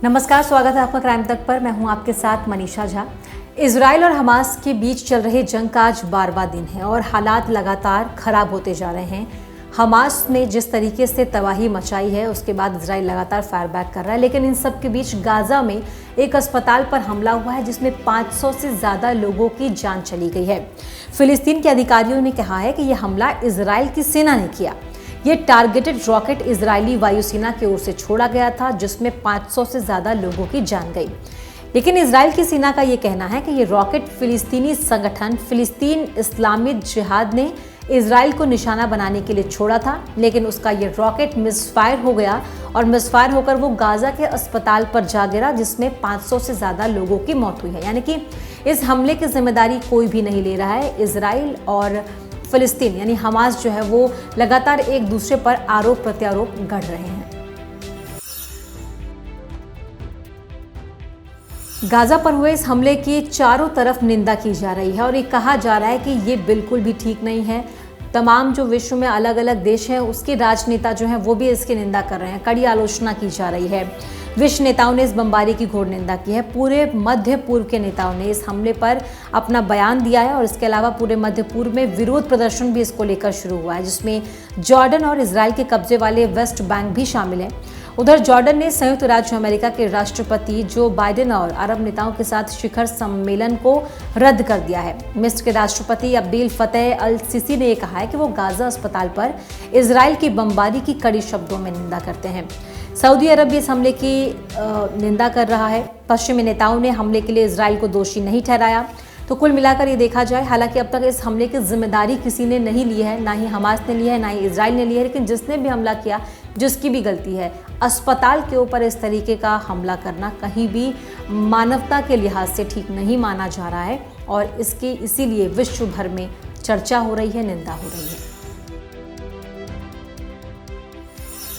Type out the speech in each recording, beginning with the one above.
नमस्कार, स्वागत है आपका क्राइम तक पर। मैं हूं आपके साथ मनीषा झा। इजराइल और हमास के बीच चल रहे जंग का आज 12वां दिन है और हालात लगातार खराब होते जा रहे हैं। हमास ने जिस तरीके से तबाही मचाई है उसके बाद इजराइल लगातार फायर बैक कर रहा है, लेकिन इन सब के बीच गाजा में एक अस्पताल पर हमला हुआ है जिसमें 500 से ज़्यादा लोगों की जान चली गई है। फिलिस्तीन के अधिकारियों ने कहा है कि यह हमला इजराइल की सेना ने किया। ये टारगेटेड रॉकेट इजरायली वायुसेना की ओर से छोड़ा गया था जिसमें 500 से ज़्यादा लोगों की जान गई। लेकिन इजराइल की सेना का ये कहना है कि ये रॉकेट फिलिस्तीनी संगठन फिलिस्तीन इस्लामी जिहाद ने इजराइल को निशाना बनाने के लिए छोड़ा था, लेकिन उसका ये रॉकेट मिसफायर हो गया और मिसफायर होकर वो गाजा के अस्पताल पर जा गिरा जिसमें 500 से ज़्यादा लोगों की मौत हुई है। यानी कि इस हमले की जिम्मेदारी कोई भी नहीं ले रहा है। इजराइल और फिलिस्तीन यानी हमास जो है वो लगातार एक दूसरे पर आरोप प्रत्यारोप गढ़ रहे हैं। गाजा पर हुए इस हमले की चारों तरफ निंदा की जा रही है और ये कहा जा रहा है कि ये बिल्कुल भी ठीक नहीं है। तमाम जो विश्व में अलग अलग देश हैं उसके राजनेता जो हैं वो भी इसकी निंदा कर रहे हैं, कड़ी आलोचना की जा रही है। विश्व नेताओं ने इस बमबारी की घोर निंदा की है। पूरे मध्य पूर्व के नेताओं ने इस हमले पर अपना बयान दिया है और इसके अलावा पूरे मध्य पूर्व में विरोध प्रदर्शन भी इसको लेकर शुरू हुआ है जिसमें जॉर्डन और इजराइल के कब्जे वाले वेस्ट बैंक भी शामिल हैं। उधर जॉर्डन ने संयुक्त राज्य अमेरिका के राष्ट्रपति जो बाइडेन और अरब नेताओं के साथ शिखर सम्मेलन को रद्द कर दिया है। मिस्र के राष्ट्रपति अब्देल फतेह अल सीसी ने कहा है कि वो गाजा अस्पताल पर इजराइल की बमबारी की कड़ी शब्दों में निंदा करते हैं। सऊदी अरब भी इस हमले की निंदा कर रहा है। पश्चिमी नेताओं ने हमले के लिए इजराइल को दोषी नहीं ठहराया। तो कुल मिलाकर ये देखा जाए, हालांकि अब तक इस हमले की जिम्मेदारी किसी ने नहीं ली है, ना ही हमास ने लिया है, ना ही इजराइल ने लिया है, लेकिन जिसने भी हमला किया जिसकी भी गलती है, अस्पताल के ऊपर इस तरीके का हमला करना कहीं भी मानवता के लिहाज से ठीक नहीं माना जा रहा है और इसकी इसीलिए विश्व भर में चर्चा हो रही है, निंदा हो रही है।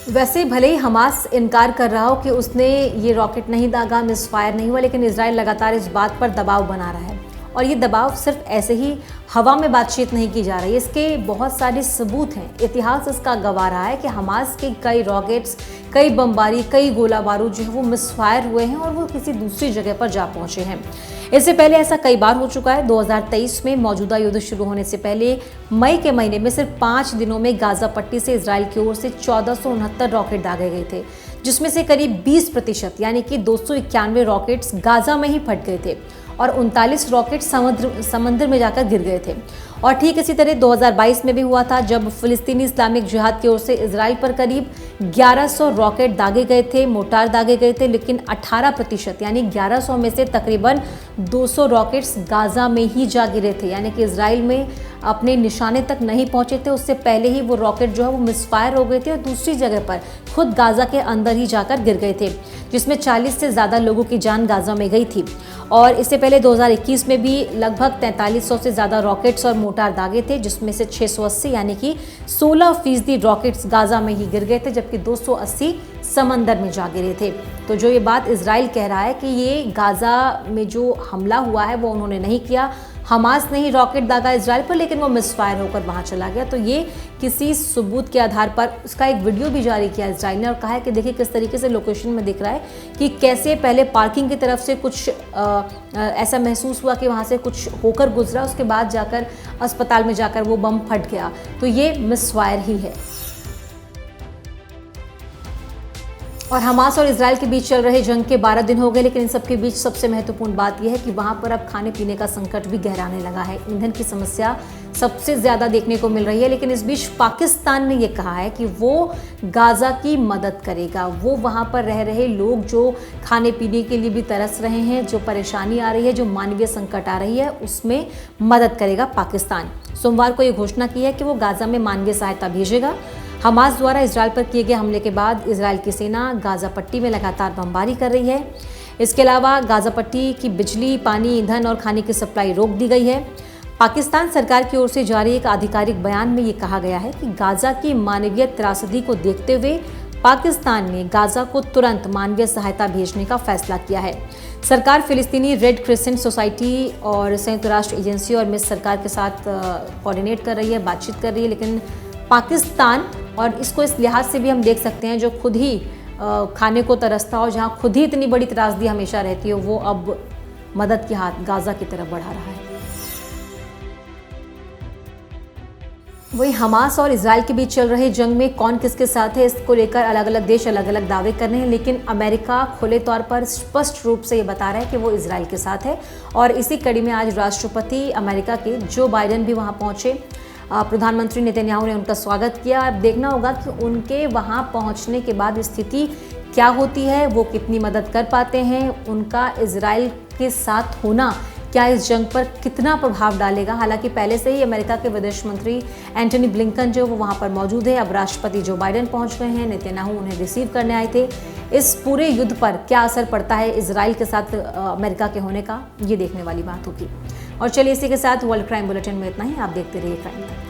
वैसे भले ही हमास इनकार कर रहा हो कि उसने ये रॉकेट नहीं दागा, मिसफायर नहीं हुआ, लेकिन इजराइल लगातार इस बात पर दबाव बना रहा है और ये दबाव सिर्फ ऐसे ही हवा में बातचीत नहीं की जा रही है। इसके बहुत सारे सबूत हैं। इतिहास इसका गवाह रहा है कि हमास के कई रॉकेट्स, कई बमबारी, कई गोला बारूद जो है वो मिसफायर हुए हैं और वो किसी दूसरी जगह पर जा पहुंचे हैं। इससे पहले ऐसा कई बार हो चुका है। 2023 में मौजूदा युद्ध शुरू होने से पहले मई के महीने में सिर्फ 5 दिनों में गाजा पट्टी से इजराइल की ओर से 1469 रॉकेट दागे गए थे, जिसमें से करीब 20% यानी कि 291 रॉकेट्स गाजा में ही फट गए थे और 39 रॉकेट समंदर में जाकर गिर गए थे। और ठीक इसी तरह 2022 में भी हुआ था जब फिलिस्तीनी इस्लामिक जिहाद की ओर से इजराइल पर करीब 1100 रॉकेट दागे गए थे, मोर्टार दागे गए थे, लेकिन 18% यानी 1100 में से तकरीबन 200 रॉकेट्स गाजा में ही जा गिरे थे, यानी कि इजराइल में अपने निशाने तक नहीं पहुंचे थे। उससे पहले ही वो रॉकेट जो है वो मिसफायर हो गए थे और दूसरी जगह पर खुद गाजा के अंदर ही जाकर गिर गए थे, जिसमें 40 से ज़्यादा लोगों की जान गाजा में गई थी। और इससे पहले 2021 में भी लगभग 4300 से ज़्यादा रॉकेट्स और मोर्टार दागे थे, जिसमें से 680 यानी कि 16% रॉकेट्स गाजा में ही गिर गए थे, जबकि 280 समंदर में जा गिरे थे। तो जो ये बात इजराइल कह रहा है कि ये गाजा में जो हमला हुआ है वो उन्होंने नहीं किया, हमास ने ही रॉकेट दागा इजराइल पर, लेकिन वो मिसफायर होकर वहां चला गया, तो ये किसी सबूत के आधार पर उसका एक वीडियो भी जारी किया इजराइल ने और कहा है कि देखिए किस तरीके से लोकेशन में दिख रहा है कि कैसे पहले पार्किंग की तरफ से कुछ ऐसा महसूस हुआ कि वहां से कुछ होकर गुजरा, उसके बाद जाकर अस्पताल में जाकर वो बम फट गया। तो ये मिसफायर ही है। और हमास और इजराइल के बीच चल रहे जंग के 12 दिन हो गए, लेकिन इन सब के बीच सबसे महत्वपूर्ण बात यह है कि वहां पर अब खाने पीने का संकट भी गहराने लगा है। ईंधन की समस्या सबसे ज़्यादा देखने को मिल रही है, लेकिन इस बीच पाकिस्तान ने यह कहा है कि वो गाजा की मदद करेगा। वो वहां पर रह रहे लोग जो खाने पीने के लिए भी तरस रहे हैं, जो परेशानी आ रही है, जो मानवीय संकट आ रही है, उसमें मदद करेगा पाकिस्तान। सोमवार को ये घोषणा की है कि वो गाजा में मानवीय सहायता भेजेगा। हमास द्वारा इजराइल पर किए गए हमले के बाद इजराइल की सेना गाजा पट्टी में लगातार बमबारी कर रही है। इसके अलावा गाजा पट्टी की बिजली, पानी, ईंधन और खाने की सप्लाई रोक दी गई है। पाकिस्तान सरकार की ओर से जारी एक आधिकारिक बयान में ये कहा गया है कि गाजा की मानवीय त्रासदी को देखते हुए पाकिस्तान ने गाजा को तुरंत मानवीय सहायता भेजने का फैसला किया है। सरकार फिलिस्तीनी रेड क्रिसेंट सोसाइटी और संयुक्त राष्ट्र एजेंसी और मिस्र सरकार के साथ कोऑर्डिनेट कर रही है, बातचीत कर रही है, लेकिन पाकिस्तान, और इसको इस लिहाज से भी हम देख सकते हैं, जो खुद ही खाने को तरसता हो, जहाँ खुद ही इतनी बड़ी त्रासदी हमेशा रहती हो, वो अब मदद के हाथ गाज़ा की तरफ बढ़ा रहा है। वही हमास और इजराइल के बीच चल रहे जंग में कौन किसके साथ है, इसको लेकर अलग अलग देश अलग अलग दावे कर रहे हैं, लेकिन अमेरिका खुले तौर पर स्पष्ट रूप से ये बता रहा है कि वो इजराइल के साथ है। और इसी कड़ी में आज राष्ट्रपति अमेरिका के जो बाइडेन भी वहाँ पहुँचे। प्रधानमंत्री नेतन्याहू ने उनका स्वागत किया। अब देखना होगा कि उनके वहाँ पहुँचने के बाद स्थिति क्या होती है, वो कितनी मदद कर पाते हैं, उनका इजराइल के साथ होना क्या इस जंग पर कितना प्रभाव डालेगा। हालांकि पहले से ही अमेरिका के विदेश मंत्री एंटनी ब्लिंकन जो वो वहां पर मौजूद है। अब राष्ट्रपति जो बाइडेन पहुंच गए हैं, नेतन्याहू उन्हें रिसीव करने आए थे। इस पूरे युद्ध पर क्या असर पड़ता है इजराइल के साथ अमेरिका के होने का, ये देखने वाली बात होगी। और चलिए इसी के साथ वर्ल्ड क्राइम बुलेटिन में इतना ही। आप देखते रहिए क्राइम तक।